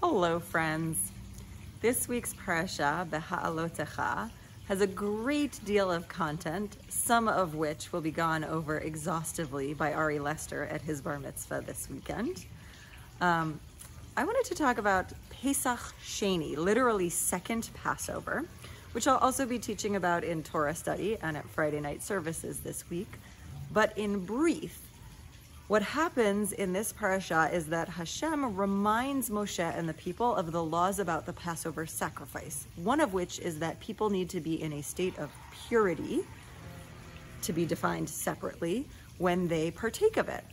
Hello friends. This week's Parashat, Behalotecha, has a great deal of content, some of which will be gone over exhaustively by Ari Lester at his bar mitzvah this weekend. I wanted to talk about Pesach Sheni, literally second Passover, which I'll also be teaching about in Torah study and at Friday night services this week. But in brief, what happens in this parasha is that Hashem reminds Moshe and the people of the laws about the Passover sacrifice, one of which is that people need to be in a state of purity, to be defined separately, when they partake of it.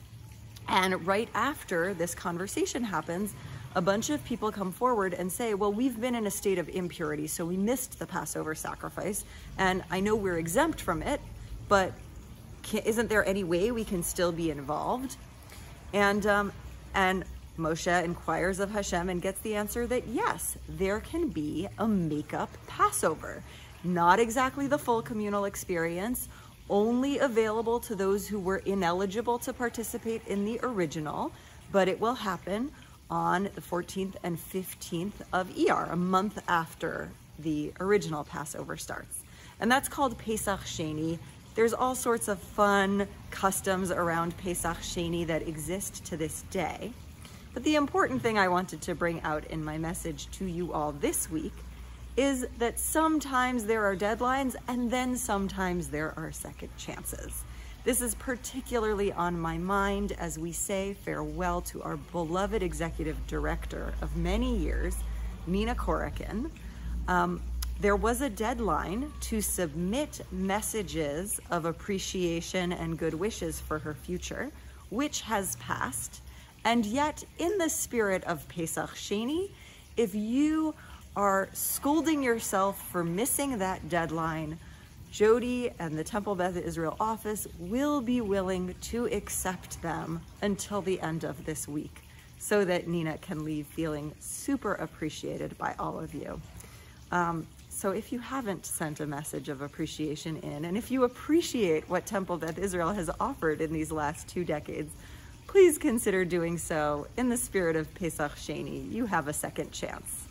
And right after this conversation happens, a bunch of people come forward and say, well, we've been in a state of impurity, so we missed the Passover sacrifice, and I know we're exempt from it, but isn't there any way we can still be involved? And Moshe inquires of Hashem and gets the answer that yes, there can be a makeup Passover. Not exactly the full communal experience, only available to those who were ineligible to participate in the original, but it will happen on the 14th and 15th of Iyar, a month after the original Passover starts. And that's called Pesach Sheni. There's all sorts of fun customs around Pesach Sheni that exist to this day. But the important thing I wanted to bring out in my message to you all this week is that sometimes there are deadlines and then sometimes there are second chances. This is particularly on my mind as we say farewell to our beloved executive director of many years, Nina Korakin. There was a deadline to submit messages of appreciation and good wishes for her future, which has passed. And yet, in the spirit of Pesach Sheni, if you are scolding yourself for missing that deadline, Jody and the Temple Beth Israel office will be willing to accept them until the end of this week so that Nina can leave feeling super appreciated by all of you. So if you haven't sent a message of appreciation in, and if you appreciate what Temple Beth Israel has offered in these last 2 decades, please consider doing so in the spirit of Pesach Sheni. You have a second chance.